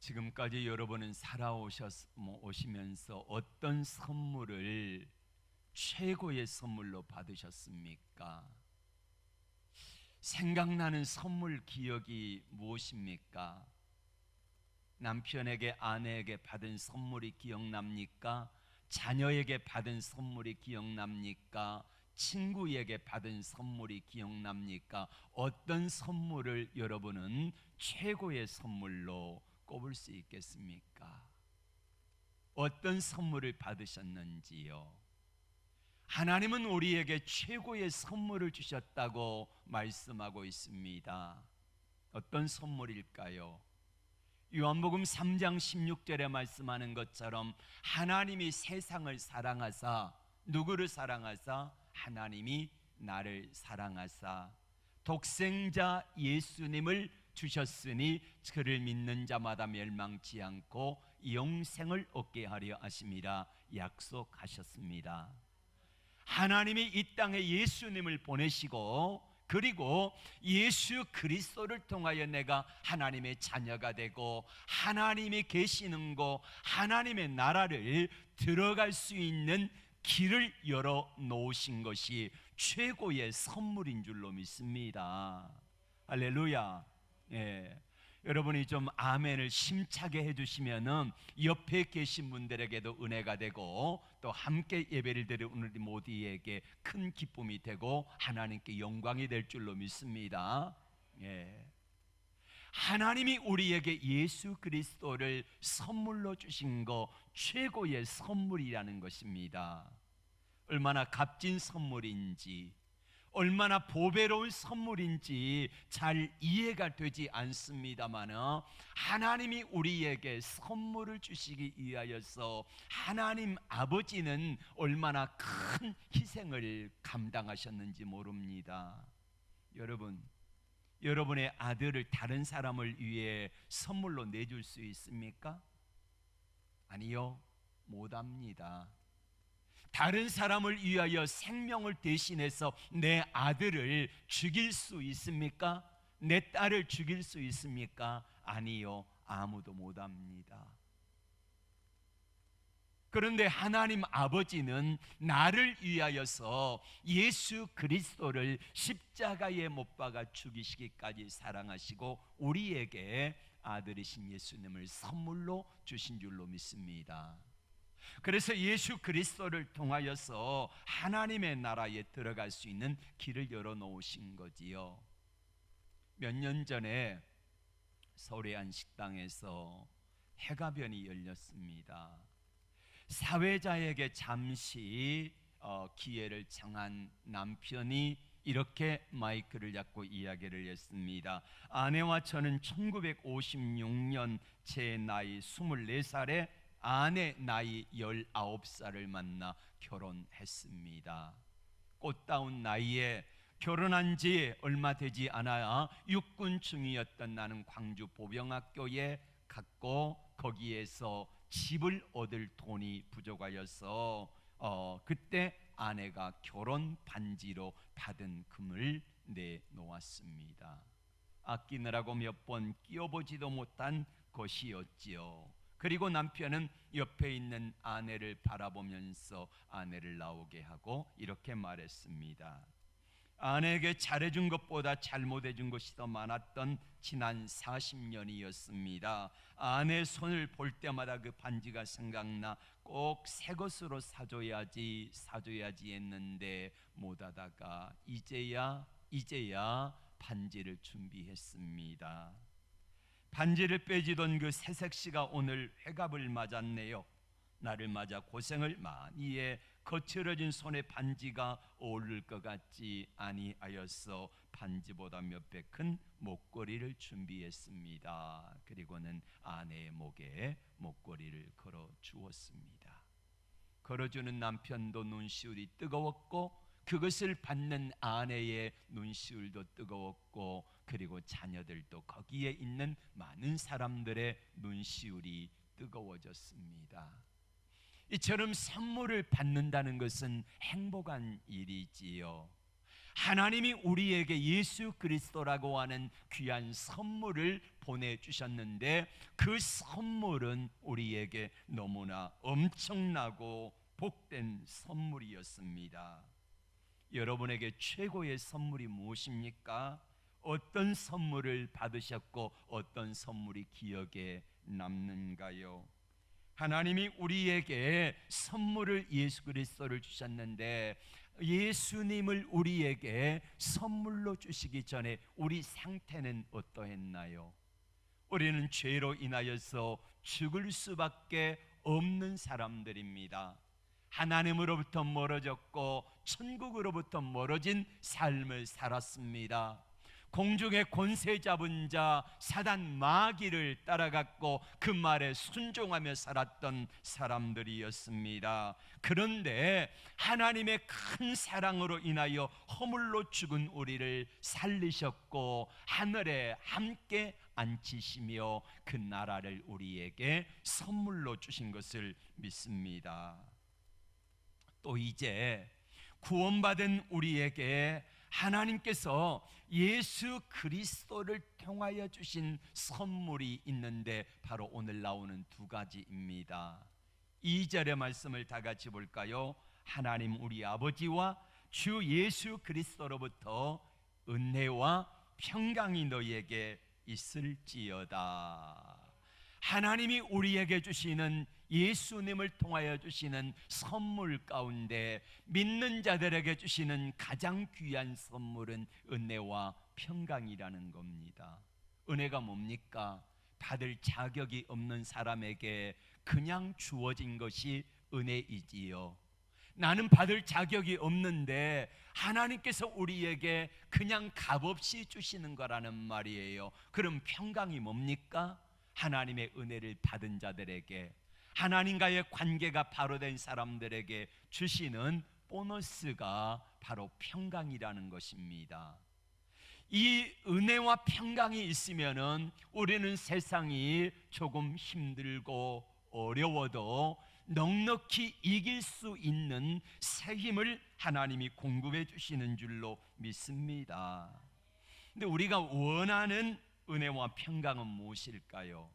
지금까지 여러분은 살아오시면서 어떤 선물을 최고의 선물로 받으셨습니까? 생각나는 선물 기억이 무엇입니까? 남편에게, 아내에게 받은 선물이 기억납니까? 자녀에게 받은 선물이 기억납니까? 친구에게 받은 선물이 기억납니까? 어떤 선물을 여러분은 최고의 선물로 꼽을 수 있겠습니까? 어떤 선물을 받으셨는지요? 하나님은 우리에게 최고의 선물을 주셨다고 말씀하고 있습니다. 어떤 선물일까요? 요한복음 3장 16절에 말씀하는 것처럼 하나님이 세상을 사랑하사, 누구를 사랑하사? 하나님이 나를 사랑하사 독생자 예수님을 주셨으니 그를 믿는 자마다 멸망치 않고 영생을 얻게 하려 하심이라 약속하셨습니다. 하나님이 이 땅에 예수님을 보내시고, 그리고 예수 그리스도를 통하여 내가 하나님의 자녀가 되고 하나님이 계시는 곳, 하나님의 나라를 들어갈 수 있는 길을 열어 놓으신 것이 최고의 선물인 줄로 믿습니다. 할렐루야. 예. 여러분이 좀 아멘을 심차게 해주시면은 옆에 계신 분들에게도 은혜가 되고, 또 함께 예배를 드리는 우리 모두에게 큰 기쁨이 되고 하나님께 영광이 될 줄로 믿습니다. 예. 하나님이 우리에게 예수 그리스도를 선물로 주신 거 최고의 선물이라는 것입니다. 얼마나 값진 선물인지, 얼마나 보배로운 선물인지 잘 이해가 되지 않습니다만, 하나님이 우리에게 선물을 주시기 위하여서 하나님 아버지는 얼마나 큰 희생을 감당하셨는지 모릅니다. 여러분의 아들을 다른 사람을 위해 선물로 내줄 수 있습니까? 아니요, 못합니다. 다른 사람을 위하여 생명을 대신해서 내 아들을 죽일 수 있습니까? 내 딸을 죽일 수 있습니까? 아니요, 아무도 못합니다. 그런데 하나님 아버지는 나를 위하여서 예수 그리스도를 십자가에 못 박아 죽이시기까지 사랑하시고 우리에게 아들이신 예수님을 선물로 주신 줄로 믿습니다. 그래서 예수 그리스도를 통하여서 하나님의 나라에 들어갈 수 있는 길을 열어놓으신 거지요. 몇 년 전에 서울의 한 식당에서 해가변이 열렸습니다. 사회자에게 잠시 기회를 청한 남편이 이렇게 마이크를 잡고 이야기를 했습니다. 아내와 저는 1956년 제 나이 24살에 아내 나이 19살을 만나 결혼했습니다. 꽃다운 나이에 결혼한 지 얼마 되지 않아 육군 중이었던 나는 광주 보병학교에 갔고, 거기에서 집을 얻을 돈이 부족하여서 그때 아내가 결혼 반지로 받은 금을 내놓았습니다. 아끼느라고 몇 번 끼워보지도 못한 것이었지요. 그리고 남편은 옆에 있는 아내를 바라보면서 아내를 나오게 하고 이렇게 말했습니다. 아내에게 잘해준 것보다 잘못해준 것이 더 많았던 지난 40년이었습니다. 아내 손을 볼 때마다 그 반지가 생각나 꼭 새 것으로 사줘야지 했는데 못하다가 이제야 반지를 준비했습니다. 반지를 빼지던 그 새색시가 오늘 회갑을 맞았네요. 나를 맞아 고생을 많이 해 거칠어진 손에 반지가 어울릴 것 같지 아니하여서 반지보다 몇 배 큰 목걸이를 준비했습니다. 그리고는 아내의 목에 목걸이를 걸어 주었습니다. 걸어주는 남편도 눈시울이 뜨거웠고, 그것을 받는 아내의 눈시울도 뜨거웠고, 그리고 자녀들도 거기에 있는 많은 사람들의 눈시울이 뜨거워졌습니다. 이처럼 선물을 받는다는 것은 행복한 일이지요. 하나님이 우리에게 예수 그리스도라고 하는 귀한 선물을 보내주셨는데, 그 선물은 우리에게 너무나 엄청나고 복된 선물이었습니다. 여러분에게 최고의 선물이 무엇입니까? 어떤 선물을 받으셨고 어떤 선물이 기억에 남는가요? 하나님이 우리에게 선물을, 예수 그리스도를 주셨는데, 예수님을 우리에게 선물로 주시기 전에 우리 상태는 어떠했나요? 우리는 죄로 인하여서 죽을 수밖에 없는 사람들입니다. 하나님으로부터 멀어졌고 천국으로부터 멀어진 삶을 살았습니다. 공중의 권세 잡은 자 사단 마귀를 따라갔고 그 말에 순종하며 살았던 사람들이었습니다. 그런데 하나님의 큰 사랑으로 인하여 허물로 죽은 우리를 살리셨고 하늘에 함께 앉히시며 그 나라를 우리에게 선물로 주신 것을 믿습니다. 또 이제 구원받은 우리에게 하나님께서 예수 그리스도를 통하여 주신 선물이 있는데, 바로 오늘 나오는 두 가지입니다. 2절의 말씀을 다 같이 볼까요? 하나님 우리 아버지와 주 예수 그리스도로부터 은혜와 평강이 너희에게 있을지어다. 하나님이 우리에게 주시는, 예수님을 통하여 주시는 선물 가운데 믿는 자들에게 주시는 가장 귀한 선물은 은혜와 평강이라는 겁니다. 은혜가 뭡니까? 받을 자격이 없는 사람에게 그냥 주어진 것이 은혜이지요. 나는 받을 자격이 없는데 하나님께서 우리에게 그냥 값없이 주시는 거라는 말이에요. 그럼 평강이 뭡니까? 하나님의 은혜를 받은 자들에게, 하나님과의 관계가 바로 된 사람들에게 주시는 보너스가 바로 평강이라는 것입니다. 이 은혜와 평강이 있으면은 우리는 세상이 조금 힘들고 어려워도 넉넉히 이길 수 있는 새 힘을 하나님이 공급해 주시는 줄로 믿습니다. 근데 우리가 원하는 은혜와 평강은 무엇일까요?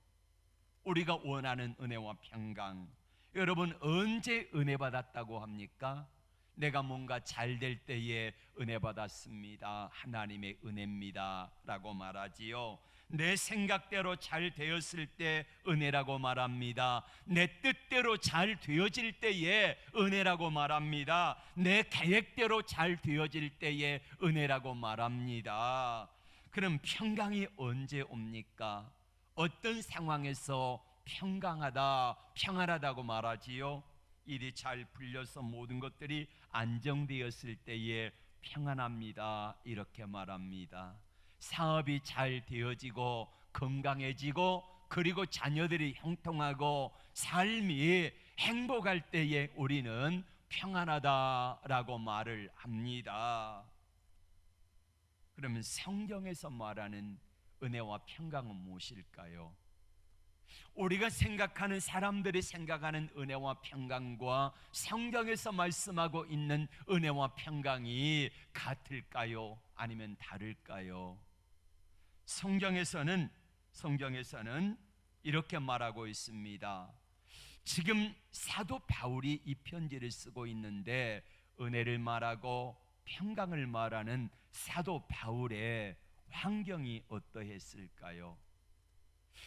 우리가 원하는 은혜와 평강, 여러분 언제 은혜 받았다고 합니까? 내가 뭔가 잘 될 때에 은혜 받았습니다, 하나님의 은혜입니다 라고 말하지요. 내 생각대로 잘 되었을 때 은혜라고 말합니다. 내 뜻대로 잘 되어질 때에 은혜라고 말합니다. 내 계획대로 잘 되어질 때에 은혜라고 말합니다. 그럼 평강이 언제 옵니까? 어떤 상황에서 평강하다, 평안하다고 말하지요? 일이 잘 풀려서 모든 것들이 안정되었을 때에 평안합니다 이렇게 말합니다. 사업이 잘 되어지고 건강해지고 그리고 자녀들이 형통하고 삶이 행복할 때에 우리는 평안하다라고 말을 합니다. 그러면 성경에서 말하는 은혜와 평강은 무엇일까요? 우리가 생각하는, 사람들이 생각하는 은혜와 평강과 성경에서 말씀하고 있는 은혜와 평강이 같을까요? 아니면 다를까요? 성경에서는 이렇게 말하고 있습니다. 지금 사도 바울이 이 편지를 쓰고 있는데 은혜를 말하고 평강을 말하는 사도 바울의 환경이 어떠했을까요?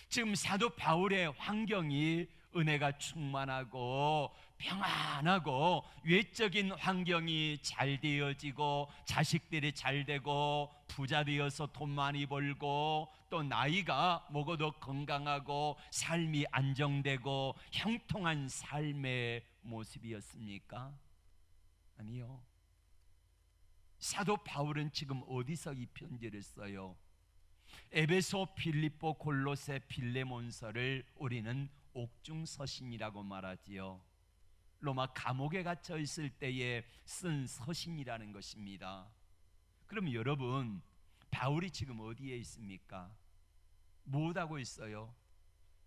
지금 사도 바울의 환경이 은혜가 충만하고 평안하고 외적인 환경이 잘 되어지고 자식들이 잘 되고 부자 되어서 돈 많이 벌고 또 나이가 먹어도 건강하고 삶이 안정되고 형통한 삶의 모습이었습니까? 아니요. 사도 바울은 지금 어디서 이 편지를 써요? 에베소, 빌립보, 골로새, 빌레몬서를 우리는 옥중서신이라고 말하지요. 로마 감옥에 갇혀 있을 때에 쓴 서신이라는 것입니다. 그럼 여러분, 바울이 지금 어디에 있습니까? 무엇하고 있어요?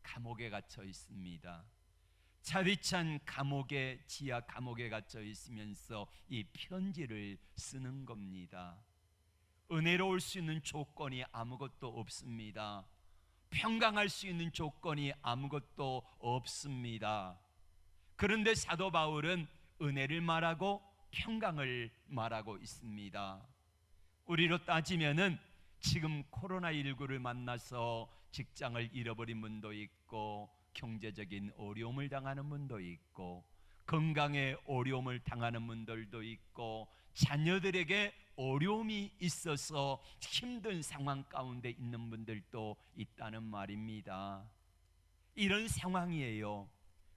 감옥에 갇혀 있습니다. 차디찬 감옥에, 지하 감옥에 갇혀 있으면서 이 편지를 쓰는 겁니다. 은혜로울 수 있는 조건이 아무것도 없습니다. 평강할 수 있는 조건이 아무것도 없습니다. 그런데 사도 바울은 은혜를 말하고 평강을 말하고 있습니다. 우리로 따지면은 지금 코로나19를 만나서 직장을 잃어버린 분도 있고, 경제적인 어려움을 당하는 분도 있고, 건강에 어려움을 당하는 분들도 있고, 자녀들에게 어려움이 있어서 힘든 상황 가운데 있는 분들도 있다는 말입니다. 이런 상황이에요.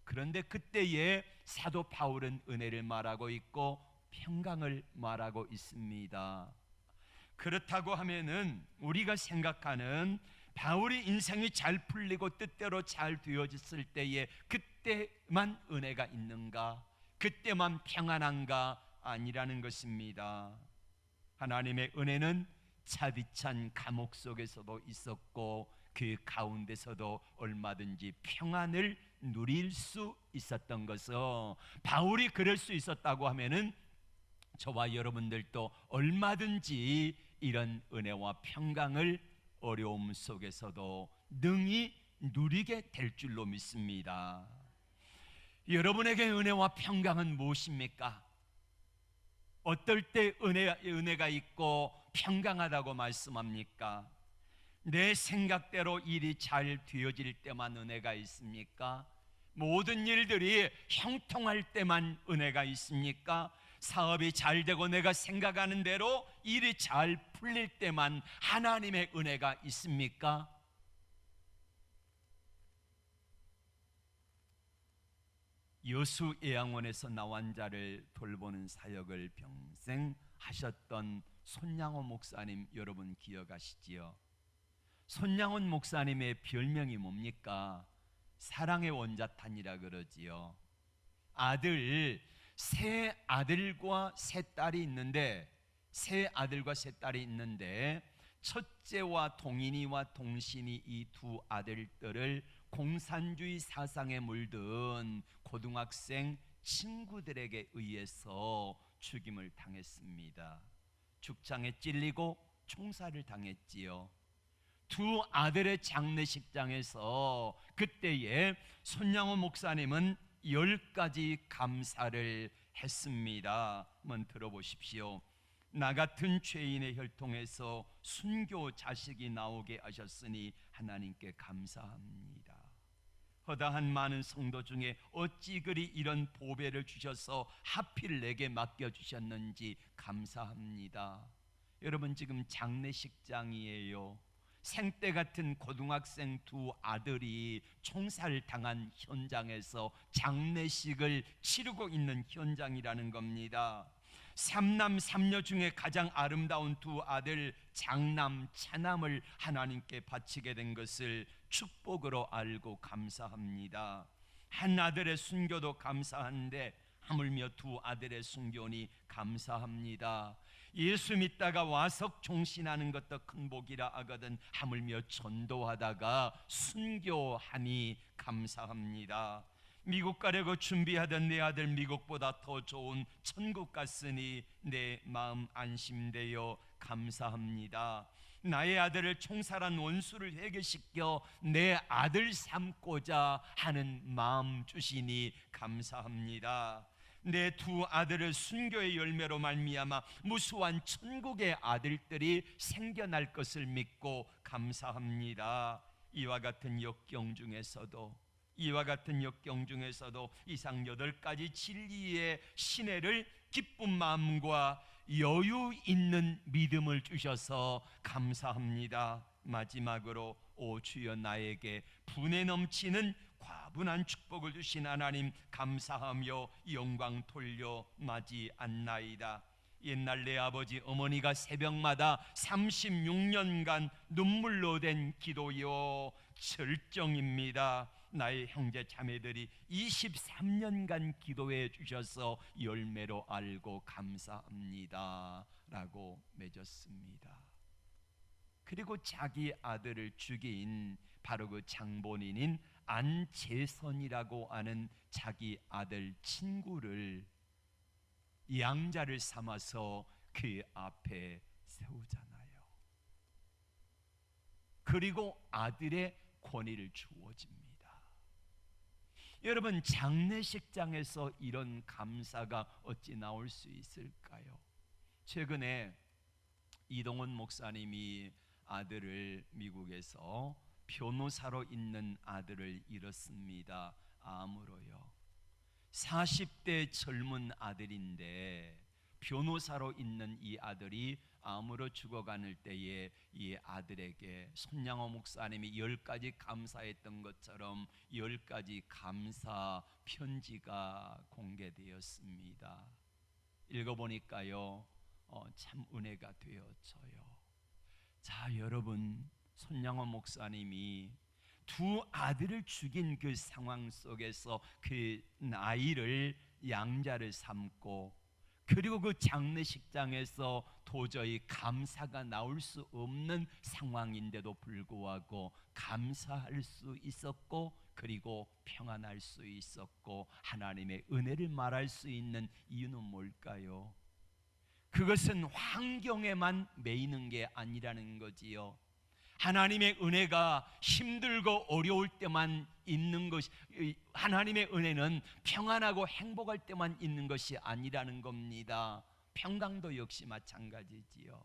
그런데 그때에 사도 바울은 은혜를 말하고 있고 평강을 말하고 있습니다. 그렇다고 하면은 우리가 생각하는 바울의 인생이 잘 풀리고 뜻대로 잘 되어졌을 때에 그때만 은혜가 있는가? 그때만 평안한가? 아니라는 것입니다. 하나님의 은혜는 차디찬 감옥 속에서도 있었고, 그 가운데서도 얼마든지 평안을 누릴 수 있었던 것은, 바울이 그럴 수 있었다고 하면은 저와 여러분들도 얼마든지 이런 은혜와 평강을 어려움 속에서도 능히 누리게 될 줄로 믿습니다. 여러분에게 은혜와 평강은 무엇입니까? 어떨 때 은혜가 있고 평강하다고 말씀합니까? 내 생각대로 일이 잘 되어질 때만 은혜가 있습니까? 모든 일들이 형통할 때만 은혜가 있습니까? 사업이 잘 되고 내가 생각하는 대로 일이 잘 풀릴 때만 하나님의 은혜가 있습니까? 여수 예양원에서 나환자를 돌보는 사역을 평생 하셨던 손양원 목사님, 여러분 기억하시지요? 손양원 목사님의 별명이 뭡니까? 사랑의 원자탄이라 그러지요. 세 아들과 세 딸이 있는데, 첫째와 동인이와 동신이 이 두 아들들을 공산주의 사상에 물든 고등학생 친구들에게 의해서 죽임을 당했습니다. 죽창에 찔리고 총살을 당했지요. 두 아들의 장례식장에서 그때에 손양원 목사님은 10가지 감사를 했습니다. 한번 들어보십시오. 나 같은 죄인의 혈통에서 순교 자식이 나오게 하셨으니 하나님께 감사합니다. 허다한 많은 성도 중에 어찌 그리 이런 보배를 주셔서 하필 내게 맡겨주셨는지 감사합니다. 여러분, 지금 장례식장이에요. 생때 같은 고등학생 두 아들이 총살당한 현장에서 장례식을 치르고 있는 현장이라는 겁니다. 삼남 삼녀 중에 가장 아름다운 두 아들 장남 차남을 하나님께 바치게 된 것을 축복으로 알고 감사합니다. 한 아들의 순교도 감사한데 하물며 두 아들의 순교니 감사합니다. 예수 믿다가 와석 종신하는 것도 큰 복이라 하거든 하물며 전도하다가 순교하니 감사합니다. 미국 가려고 준비하던 내 아들 미국보다 더 좋은 천국 갔으니 내 마음 안심되어 감사합니다. 나의 아들을 총살한 원수를 회개시켜 내 아들 삼고자 하는 마음 주시니 감사합니다. 내 두 아들을 순교의 열매로 말미암아 무수한 천국의 아들들이 생겨날 것을 믿고 감사합니다. 이와 같은 역경 중에서도 이상 8가지 진리의 신혜를 기쁜 마음과 여유 있는 믿음을 주셔서 감사합니다. 마지막으로 오 주여, 나에게 분에 넘치는 과분한 축복을 주신 하나님 감사하며 영광 돌려 맞이않나이다. 옛날 내 아버지 어머니가 새벽마다 36년간 눈물로 된 기도요 절정입니다. 나의 형제 자매들이 23년간 기도해 주셔서 열매로 알고 감사합니다 라고 맺었습니다. 그리고 자기 아들을 죽인 바로 그 장본인인 안재선이라고 하는 자기 아들 친구를 양자를 삼아서 그 앞에 세우잖아요. 그리고 아들의 권위를 주어집니다. 여러분, 장례식장에서 이런 감사가 어찌 나올 수 있을까요? 최근에 이동훈 목사님이 아들을 미국에서 변호사로 있는 아들을 잃었습니다. 암으로요. 40대 젊은 아들인데 변호사로 있는 이 아들이 암으로 죽어가는 때에 이 아들에게 손양호 목사님이 10가지 감사했던 것처럼 10가지 감사 편지가 공개되었습니다. 읽어보니까요, 참 은혜가 되어져요. 자, 여러분, 손양호 목사님이 두 아들을 죽인 그 상황 속에서 그 나이를 양자를 삼고, 그리고 그 장례식장에서 도저히 감사가 나올 수 없는 상황인데도 불구하고 감사할 수 있었고, 그리고 평안할 수 있었고, 하나님의 은혜를 말할 수 있는 이유는 뭘까요? 그것은 환경에만 매이는 게 아니라는 거지요. 하나님의 은혜가 힘들고 어려울 때만 있는 것이, 하나님의 은혜는 평안하고 행복할 때만 있는 것이 아니라는 겁니다. 평강도 역시 마찬가지지요.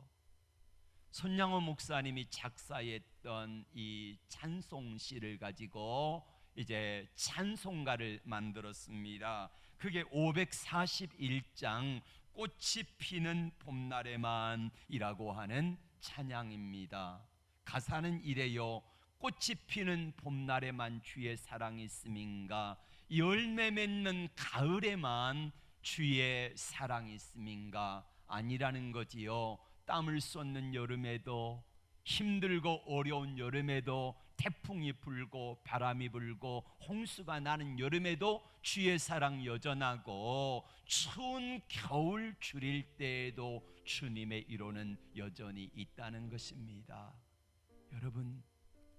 손양호 목사님이 작사했던 이 찬송시를 가지고 이제 찬송가를 만들었습니다. 그게 541장 꽃이 피는 봄날에만이라고 하는 찬양입니다. 가사는 이래요. 꽃이 피는 봄날에만 주의 사랑이 있음인가, 열매 맺는 가을에만 주의 사랑이 있음인가. 아니라는 거지요. 땀을 쏟는 여름에도, 힘들고 어려운 여름에도, 태풍이 불고 바람이 불고 홍수가 나는 여름에도 주의 사랑 여전하고, 추운 겨울 줄일 때에도 주님의 위로는 여전히 있다는 것입니다.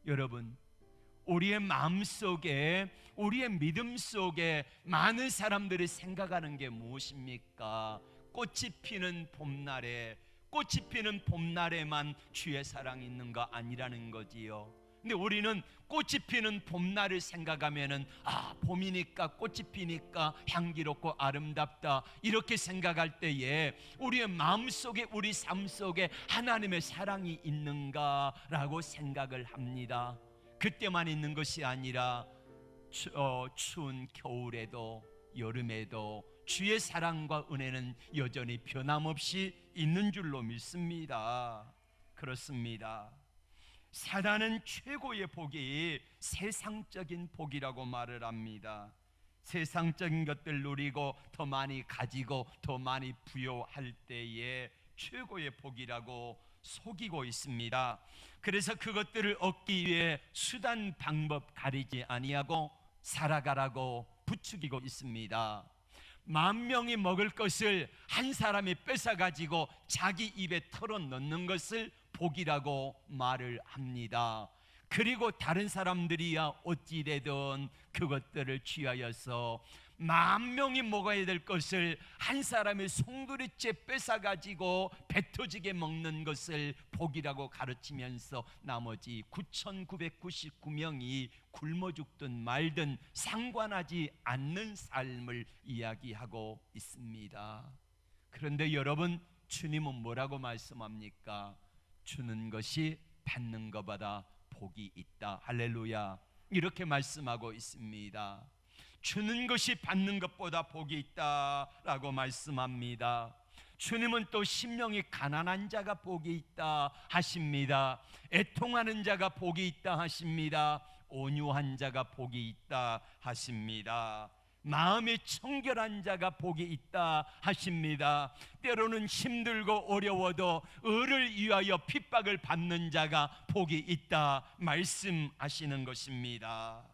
여러분, 우리의 마음속에, 우리의 믿음 속에 많은 사람들이 생각하는 게 무엇입니까? 꽃이 피는 봄날에, 꽃이 피는 봄날에만 주의 사랑이 있는 거 아니라는 거지요. 근데 우리는 꽃이 피는 봄날을 생각하면은, 봄이니까, 꽃이 피니까 향기롭고 아름답다, 이렇게 생각할 때에 우리의 마음속에, 우리 삶 속에 하나님의 사랑이 있는가라고 생각을 합니다. 그때만 있는 것이 아니라 추운 겨울에도 여름에도 주의 사랑과 은혜는 여전히 변함없이 있는 줄로 믿습니다. 그렇습니다. 사단은 최고의 복이 세상적인 복이라고 말을 합니다. 세상적인 것들 누리고 더 많이 가지고 더 많이 부여할 때에 최고의 복이라고 속이고 있습니다. 그래서 그것들을 얻기 위해 수단 방법 가리지 아니하고 살아가라고 부추기고 있습니다. 10,000명이 먹을 것을 한 사람이 뺏어가지고 자기 입에 털어넣는 것을 복이라고 말을 합니다. 그리고 다른 사람들이야 어찌되든 그것들을 취하여서 10,000명이 먹어야 될 것을 한 사람의 송두리째 뺏어가지고 배 터지게 먹는 것을 복이라고 가르치면서 나머지 9,999명이 굶어 죽든 말든 상관하지 않는 삶을 이야기하고 있습니다. 그런데 여러분, 주님은 뭐라고 말씀합니까? 주는 것이 받는 것보다 복이 있다. 할렐루야. 이렇게 말씀하고 있습니다. 주는 것이 받는 것보다 복이 있다라고 말씀합니다. 주님은 또 심령이 가난한 자가 복이 있다 하십니다. 애통하는 자가 복이 있다 하십니다. 온유한 자가 복이 있다 하십니다. 마음이 청결한 자가 복이 있다 하십니다. 때로는 힘들고 어려워도 의를 위하여 핍박을 받는 자가 복이 있다 말씀하시는 것입니다.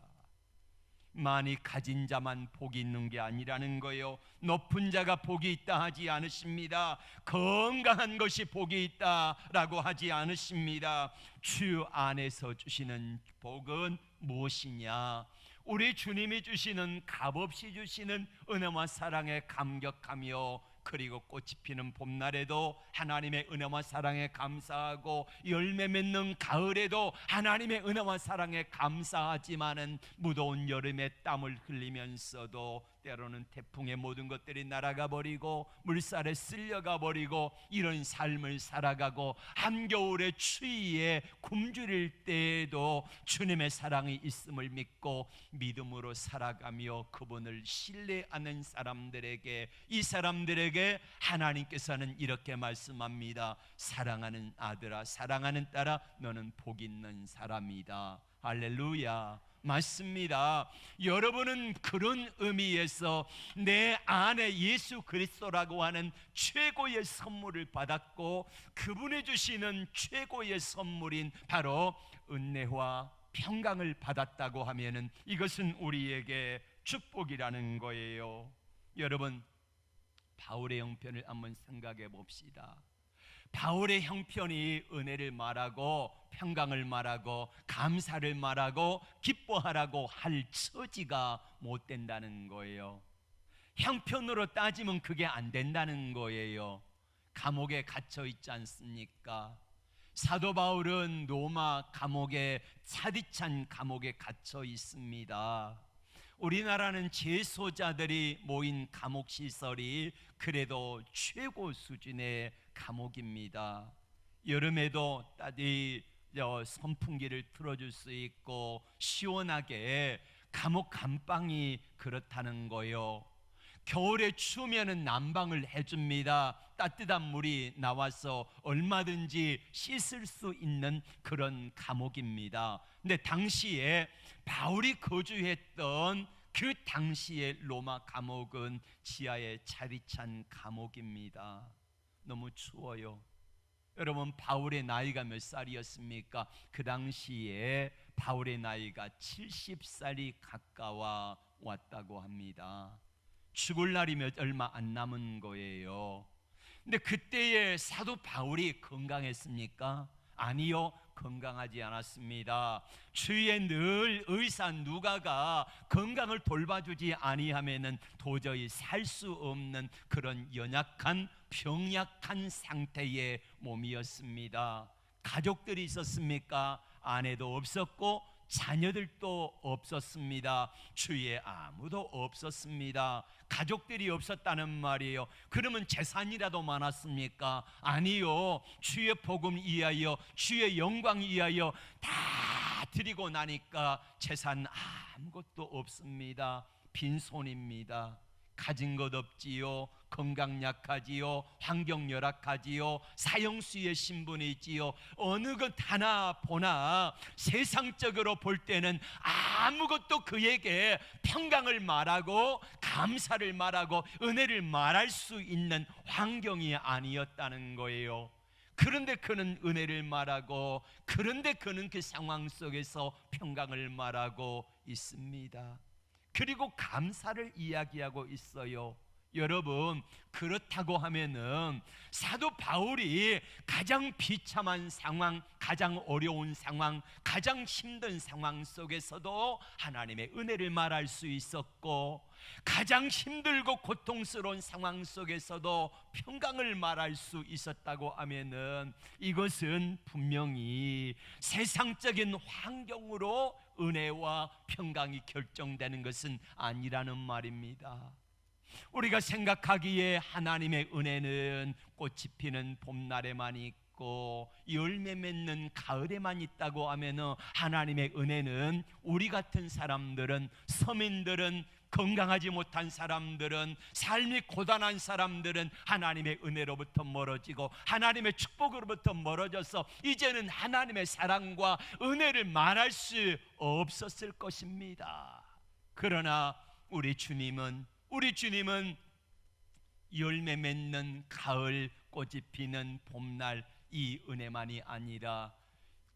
많이 가진 자만 복이 있는 게 아니라는 거예요. 높은 자가 복이 있다 하지 않으십니다. 건강한 것이 복이 있다라고 하지 않으십니다. 주 안에서 주시는 복은 무엇이냐? 우리 주님이 주시는 값없이 주시는 은혜와 사랑에 감격하며, 그리고 꽃이 피는 봄날에도 하나님의 은혜와 사랑에 감사하고, 열매 맺는 가을에도 하나님의 은혜와 사랑에 감사하지만은, 무더운 여름에 땀을 흘리면서도 때로는 태풍에 모든 것들이 날아가 버리고 물살에 쓸려가 버리고 이런 삶을 살아가고, 한겨울의 추위에 굶주릴 때에도 주님의 사랑이 있음을 믿고 믿음으로 살아가며 그분을 신뢰하는 사람들에게, 이 사람들에게 하나님께서는 이렇게 말씀합니다. 사랑하는 아들아, 사랑하는 딸아, 너는 복 있는 사람이다. 할렐루야. 맞습니다. 여러분은 그런 의미에서 내 안에 예수 그리스도라고 하는 최고의 선물을 받았고, 그분이 주시는 최고의 선물인 바로 은혜와 평강을 받았다고 하면은 이것은 우리에게 축복이라는 거예요. 여러분, 바울의 형편을 한번 생각해 봅시다. 바울의 형편이 은혜를 말하고 평강을 말하고 감사를 말하고 기뻐하라고 할 처지가 못 된다는 거예요. 형편으로 따지면 그게 안 된다는 거예요. 감옥에 갇혀 있지 않습니까? 사도 바울은 로마 감옥에, 차디찬 감옥에 갇혀 있습니다. 우리나라는 재소자들이 모인 감옥 시설이 그래도 최고 수준의 감옥입니다. 여름에도 따뜻히 선풍기를 틀어줄 수 있고 시원하게 감옥 감방이 그렇다는 거예요. 겨울에 추우면 난방을 해줍니다. 따뜻한 물이 나와서 얼마든지 씻을 수 있는 그런 감옥입니다. 근데 당시에 바울이 거주했던 그 당시의 로마 감옥은 지하에 차디찬 감옥입니다. 너무 추워요. 여러분, 바울의 나이가 몇 살이었습니까? 그 당시에 바울의 나이가 70살이 가까워 왔다고 합니다. 죽을 날이 얼마 안 남은 거예요. 근데 그때의 사도 바울이 건강했습니까? 아니요, 건강하지 않았습니다. 주위에 늘 의사 누가가 건강을 돌봐주지 아니하면은 도저히 살 수 없는 그런 연약한 병약한 상태의 몸이었습니다. 가족들이 있었습니까? 아내도 없었고 자녀들도 없었습니다. 주위에 아무도 없었습니다. 가족들이 없었다는 말이에요. 그러면 재산이라도 많았습니까? 아니요. 주의 복음 위하여, 주의 영광 위하여 다 드리고 나니까 재산 아무것도 없습니다. 빈손입니다. 가진 것 없지요. 건강 약하지요. 환경 열악하지요. 사형수의 신분이 있지요. 어느 것 하나 보나 세상적으로 볼 때는 아무것도 그에게 평강을 말하고 감사를 말하고 은혜를 말할 수 있는 환경이 아니었다는 거예요. 그런데 그는 은혜를 말하고, 그런데 그는 그 상황 속에서 평강을 말하고 있습니다. 그리고 감사를 이야기하고 있어요. 여러분, 그렇다고 하면은 사도 바울이 가장 비참한 상황, 가장 어려운 상황, 가장 힘든 상황 속에서도 하나님의 은혜를 말할 수 있었고, 가장 힘들고 고통스러운 상황 속에서도 평강을 말할 수 있었다고 하면은 이것은 분명히 세상적인 환경으로 은혜와 평강이 결정되는 것은 아니라는 말입니다. 우리가 생각하기에 하나님의 은혜는 꽃이 피는 봄날에만 있고 열매 맺는 가을에만 있다고 하면, 하나님의 은혜는 우리 같은 사람들은, 서민들은, 건강하지 못한 사람들은, 삶이 고단한 사람들은 하나님의 은혜로부터 멀어지고 하나님의 축복으로부터 멀어져서 이제는 하나님의 사랑과 은혜를 말할 수 없었을 것입니다. 그러나 우리 주님은 열매 맺는 가을, 꽃이 피는 봄날, 이 은혜만이 아니라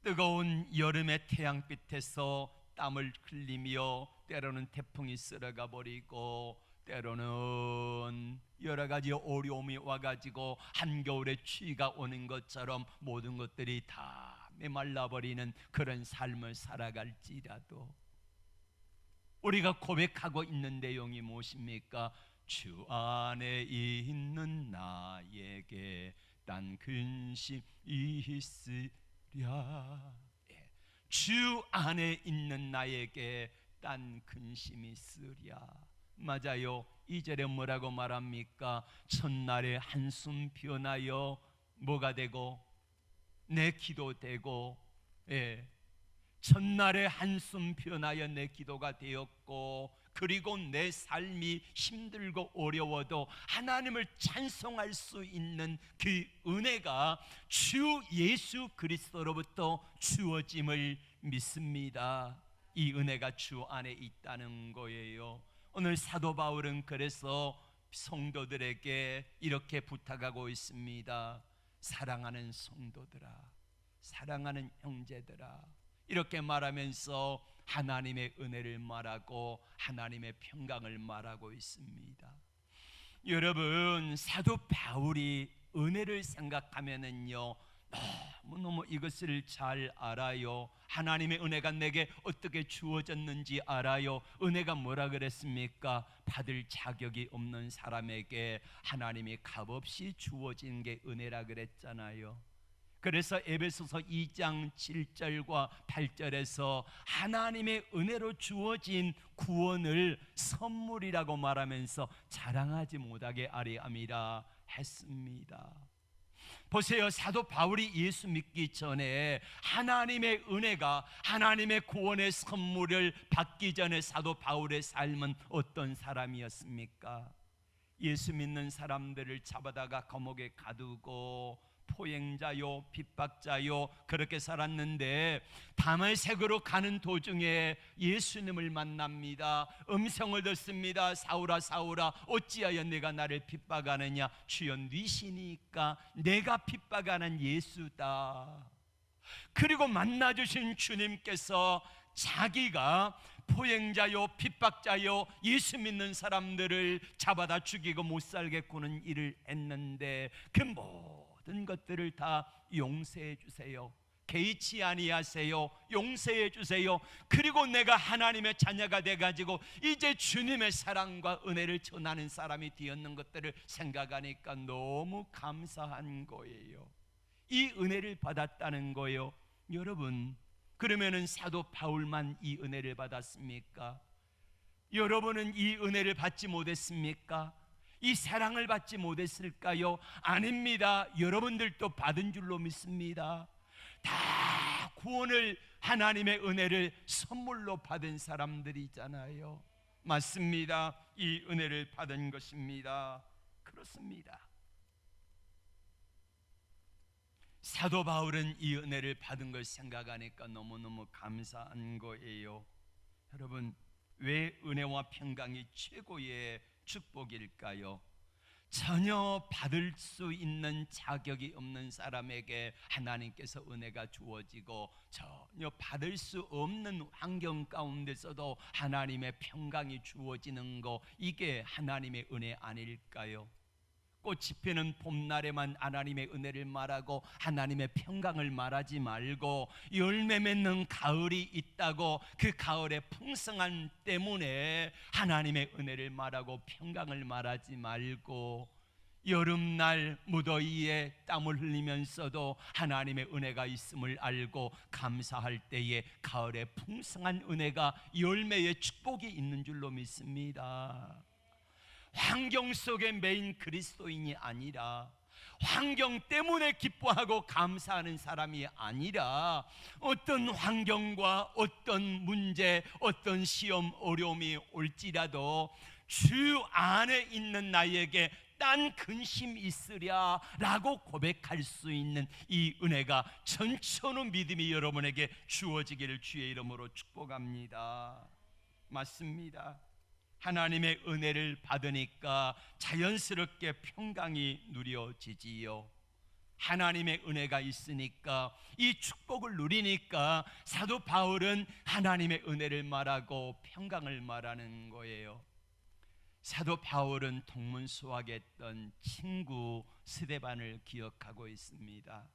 뜨거운 여름의 태양빛에서 땀을 흘리며 때로는 태풍이 쓸어가 버리고 때로는 여러 가지 어려움이 와가지고 한겨울에 추위가 오는 것처럼 모든 것들이 다 메말라 버리는 그런 삶을 살아갈지라도 우리가 고백하고 있는 내용이 무엇입니까? 주 안에 있는 나에게 딴 근심이 있으랴. 주 안에 있는 나에게 딴 근심이 있으랴. 맞아요. 2절에 뭐라고 말합니까? 첫날에 한숨 피어나여 뭐가 되고 내 기도 되고, 첫날에 한숨 피어나여 내 기도가 되었고, 그리고 내 삶이 힘들고 어려워도 하나님을 찬송할 수 있는 그 은혜가 주 예수 그리스도로부터 주어짐을 믿습니다. 이 은혜가 주 안에 있다는 거예요. 오늘 사도 바울은 그래서 성도들에게 이렇게 부탁하고 있습니다. 사랑하는 성도들아, 사랑하는 형제들아, 이렇게 말하면서 하나님의 은혜를 말하고 하나님의 평강을 말하고 있습니다. 여러분, 사도 바울이 은혜를 생각하면은요, 너무너무 이것을 잘 알아요. 하나님의 은혜가 내게 어떻게 주어졌는지 알아요. 은혜가 뭐라 그랬습니까? 받을 자격이 없는 사람에게 하나님이 값없이 주어진 게 은혜라 그랬잖아요. 그래서 에베소서 2장 7절과 8절에서 하나님의 은혜로 주어진 구원을 선물이라고 말하면서 자랑하지 못하게 아뢰함이라 했습니다. 보세요, 사도 바울이 예수 믿기 전에 하나님의 은혜가, 하나님의 구원의 선물을 받기 전에 사도 바울의 삶은 어떤 사람이었습니까? 예수 믿는 사람들을 잡아다가 감옥에 가두고 포행자요, 핍박자요, 그렇게 살았는데 다메섹으로 가는 도중에 예수님을 만납니다. 음성을 듣습니다. 사울아 사울아, 어찌하여 내가 나를 핍박하느냐? 주여, 네시니까 내가 핍박하는 예수다. 그리고 만나주신 주님께서 자기가 포행자요, 핍박자요, 예수 믿는 사람들을 잡아다 죽이고 못 살겠구는 일을 했는데 그 모든 것들을 다 용서해 주세요. 개의치 아니하세요. 용서해 주세요. 그리고 내가 하나님의 자녀가 돼가지고 이제 주님의 사랑과 은혜를 전하는 사람이 되었는 것들을 생각하니까 너무 감사한 거예요. 이 은혜를 받았다는 거예요. 여러분, 그러면은 사도 바울만 이 은혜를 받았습니까? 여러분은 이 은혜를 받지 못했습니까? 이 사랑을 받지 못했을까요? 아닙니다. 여러분들도 받은 줄로 믿습니다. 다 구원을, 하나님의 은혜를 선물로 받은 사람들이잖아요. 맞습니다. 이 은혜를 받은 것입니다. 그렇습니다. 사도 바울은 이 은혜를 받은 걸 생각하니까 너무너무 감사한 거예요. 여러분, 왜 은혜와 평강이 최고의 축복일까요? 전혀 받을 수 있는 자격이 없는 사람에게 하나님께서 은혜가 주어지고 전혀 받을 수 없는 환경 가운데서도 하나님의 평강이 주어지는 거, 이게 하나님의 은혜 아닐까요? 꽃이 피는 봄날에만 하나님의 은혜를 말하고 하나님의 평강을 말하지 말고, 열매 맺는 가을이 있다고 그 가을의 풍성함 때문에 하나님의 은혜를 말하고 평강을 말하지 말고, 여름날 무더위에 땀을 흘리면서도 하나님의 은혜가 있음을 알고 감사할 때에 가을의 풍성한 은혜가, 열매의 축복이 있는 줄로 믿습니다. 환경 속에 매인 그리스도인이 아니라, 환경 때문에 기뻐하고 감사하는 사람이 아니라, 어떤 환경과 어떤 문제, 어떤 시험, 어려움이 올지라도 주 안에 있는 나에게 딴 근심 있으랴 라고 고백할 수 있는 이 은혜가 전천후 믿음이 여러분에게 주어지기를 주의 이름으로 축복합니다. 맞습니다. 하나님의 은혜를 받으니까 자연스럽게 평강이 누려지지요. 하나님의 은혜가 있으니까, 이 축복을 누리니까 사도 바울은 하나님의 은혜를 말하고 평강을 말하는 거예요. 사도 바울은 동문수학했던 친구 스데반을 기억하고 있습니다.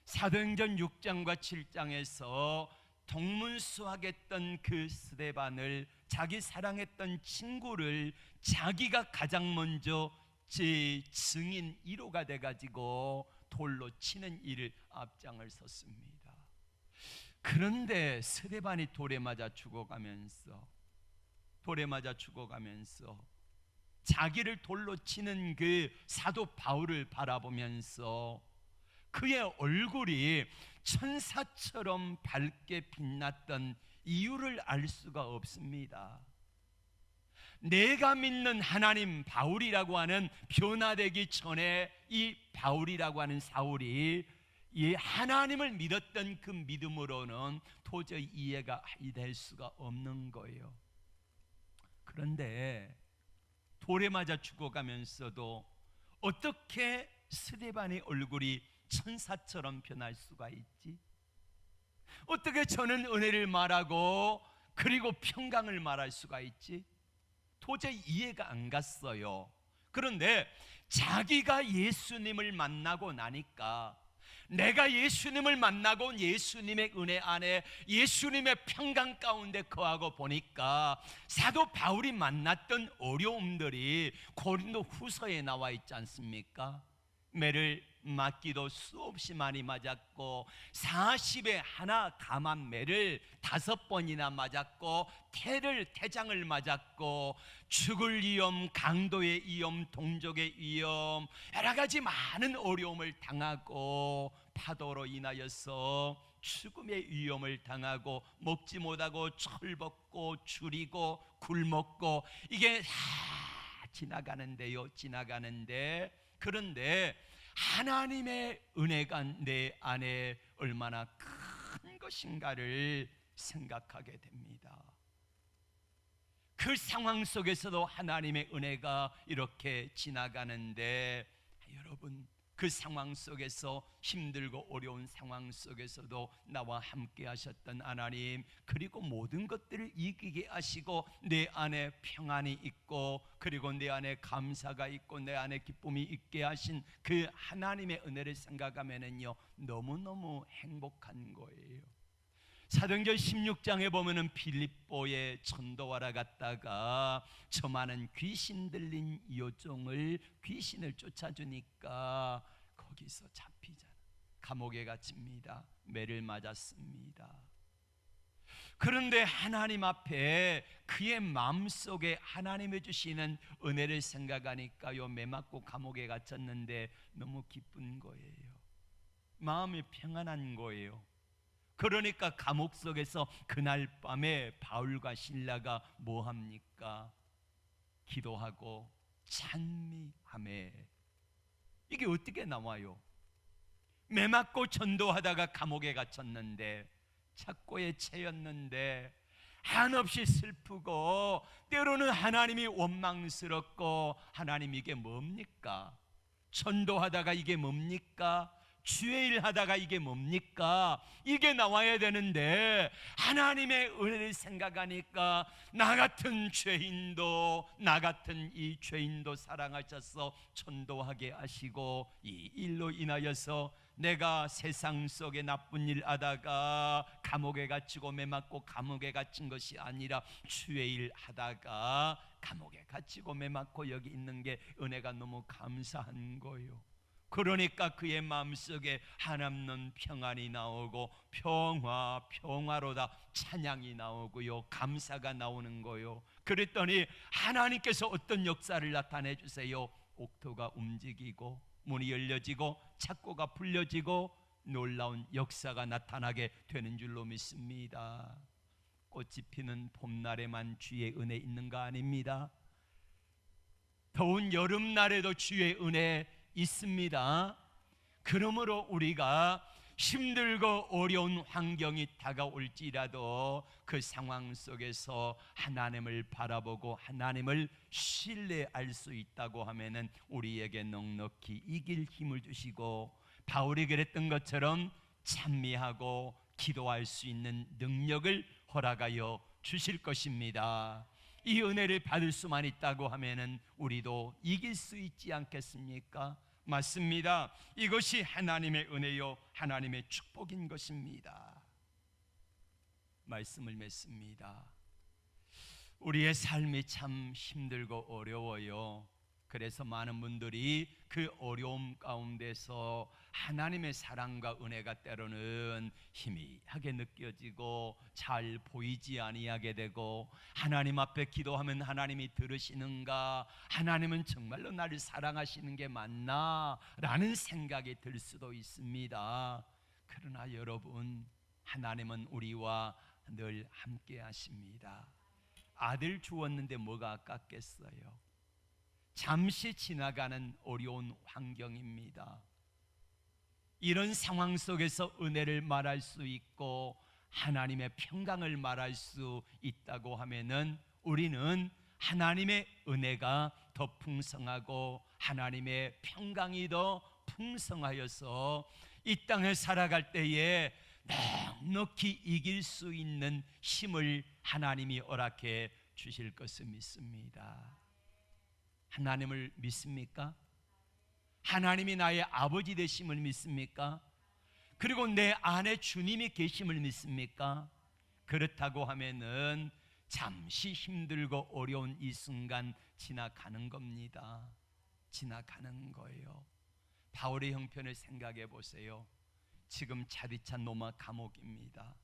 사도행전 6장과 7장에서 동문수학했던 그 스데반을, 자기 사랑했던 친구를 자기가 가장 먼저 제 증인 1호가 돼가지고 돌로 치는 일을 앞장을 섰습니다. 그런데 스데반이 돌에 맞아 죽어가면서 자기를 돌로 치는 그 사도 바울을 바라보면서 그의 얼굴이 천사처럼 밝게 빛났던 이유를 알 수가 없습니다. 내가 믿는 하나님, 바울이라고 하는, 변화되기 전에 이 바울이라고 하는 사울이 이 하나님을 믿었던 그 믿음으로는 도저히 이해가 될 수가 없는 거예요. 그런데 돌에 맞아 죽어가면서도 어떻게 스데반의 얼굴이 천사처럼 변할 수가 있지? 어떻게 저는 은혜를 말하고 그리고 평강을 말할 수가 있지? 도저히 이해가 안 갔어요. 그런데 자기가 예수님을 만나고 나니까, 내가 예수님을 만나고 예수님의 은혜 안에, 예수님의 평강 가운데 거하고 보니까 사도 바울이 만났던 어려움들이 고린도 후서에 나와 있지 않습니까? 매를 맞기도 수없이 많이 맞았고, 40에 하나 감한 매를 5번이나 맞았고, 태장을 맞았고, 죽을 위험, 강도의 위험, 동족의 위험, 여러 가지 많은 어려움을 당하고, 파도로 인하여서 죽음의 위험을 당하고, 먹지 못하고 철벗고 줄이고 굶었고, 이게 다 지나가는데, 그런데 하나님의 은혜가 내 안에 얼마나 큰 것인가를 생각하게 됩니다. 그 상황 속에서도 하나님의 은혜가 이렇게 지나가는데, 여러분, 그 상황 속에서, 힘들고 어려운 상황 속에서도 나와 함께 하셨던 하나님, 그리고 모든 것들을 이기게 하시고 내 안에 평안이 있고, 그리고 내 안에 감사가 있고, 내 안에 기쁨이 있게 하신 그 하나님의 은혜를 생각하면은요, 너무너무 행복한 거예요. 사도행전 16장에 보면은 빌립보에 전도하러 갔다가 저 많은 귀신 들린 요종을, 귀신을 쫓아주니까 거기서 잡히잖아. 감옥에 갇힙니다. 매를 맞았습니다. 그런데 하나님 앞에 그의 마음속에 하나님이 주시는 은혜를 생각하니까요, 매 맞고 감옥에 갇혔는데 너무 기쁜 거예요. 마음이 평안한 거예요. 그러니까 감옥 속에서 그날 밤에 바울과 실라가 뭐 합니까? 기도하고 찬미하며. 이게 어떻게 나와요? 매 맞고 전도하다가 감옥에 갇혔는데, 착고에 채였는데, 한없이 슬프고 때로는 하나님이 원망스럽고, 하나님 이게 뭡니까? 전도하다가 이게 뭡니까? 주의 일 하다가 이게 뭡니까? 이게 나와야 되는데, 하나님의 은혜를 생각하니까 나 같은 죄인도, 나 같은 이 죄인도 사랑하셔서 전도하게 하시고, 이 일로 인하여서 내가 세상 속에 나쁜 일 하다가 감옥에 갇히고 매 맞고 감옥에 갇힌 것이 아니라, 주의 일 하다가 감옥에 갇히고 매 맞고 여기 있는 게 은혜가 너무 감사한 거예요. 그러니까 그의 마음속에 한없는 평안이 나오고, 평화로다 찬양이 나오고요, 감사가 나오는 거요. 그랬더니 하나님께서 어떤 역사를 나타내 주세요. 옥토가 움직이고, 문이 열려지고, 착고가 풀려지고, 놀라운 역사가 나타나게 되는 줄로 믿습니다. 꽃이 피는 봄날에만 주의 은혜 있는가? 아닙니다. 더운 여름날에도 주의 은혜 있습니다. 그러므로 우리가 힘들고 어려운 환경이 다가올지라도 그 상황 속에서 하나님을 바라보고 하나님을 신뢰할 수 있다고 하면은 우리에게 넉넉히 이길 힘을 주시고, 바울이 그랬던 것처럼 찬미하고 기도할 수 있는 능력을 허락하여 주실 것입니다. 이 은혜를 받을 수만 있다고 하면은 우리도 이길 수 있지 않겠습니까? 맞습니다. 이것이 하나님의 은혜요 하나님의 축복인 것입니다. 말씀을 맺습니다. 우리의 삶이 참 힘들고 어려워요. 그래서 많은 분들이 그 어려움 가운데서 하나님의 사랑과 은혜가 때로는 희미하게 느껴지고 잘 보이지 아니하게 되고, 하나님 앞에 기도하면 하나님이 들으시는가, 하나님은 정말로 나를 사랑하시는 게 맞나 라는 생각이 들 수도 있습니다. 그러나 여러분, 하나님은 우리와 늘 함께 하십니다. 아들 주었는데 뭐가 아깝겠어요? 잠시 지나가는 어려운 환경입니다. 이런 상황 속에서 은혜를 말할 수 있고 하나님의 평강을 말할 수 있다고 하면은 우리는 하나님의 은혜가 더 풍성하고 하나님의 평강이 더 풍성하여서 이 땅을 살아갈 때에 넉넉히 이길 수 있는 힘을 하나님이 허락해 주실 것을 믿습니다. 하나님을 믿습니까? 하나님이 나의 아버지 되심을 믿습니까? 그리고 내 안에 주님이 계심을 믿습니까? 그렇다고 하면은 잠시 힘들고 어려운 이 순간 지나가는 겁니다. 지나가는 거예요. 바울의 형편을 생각해 보세요. 지금 차디찬 로마 감옥입니다.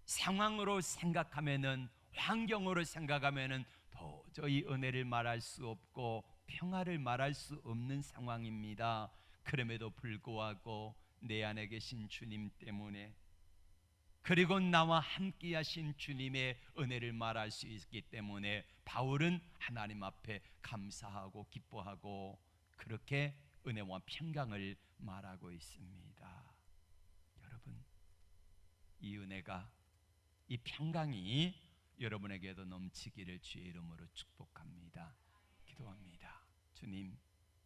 상황으로 생각하면은, 환경으로 생각하면은 도저히 은혜를 말할 수 없고 평화를 말할 수 없는 상황입니다. 그럼에도 불구하고 내 안에 계신 주님 때문에, 그리고 나와 함께 하신 주님의 은혜를 말할 수 있기 때문에 바울은 하나님 앞에 감사하고 기뻐하고 그렇게 은혜와 평강을 말하고 있습니다. 여러분, 이 은혜가, 이 평강이 여러분에게도 넘치기를 주의 이름으로 축복합니다. 기도합니다. 주님,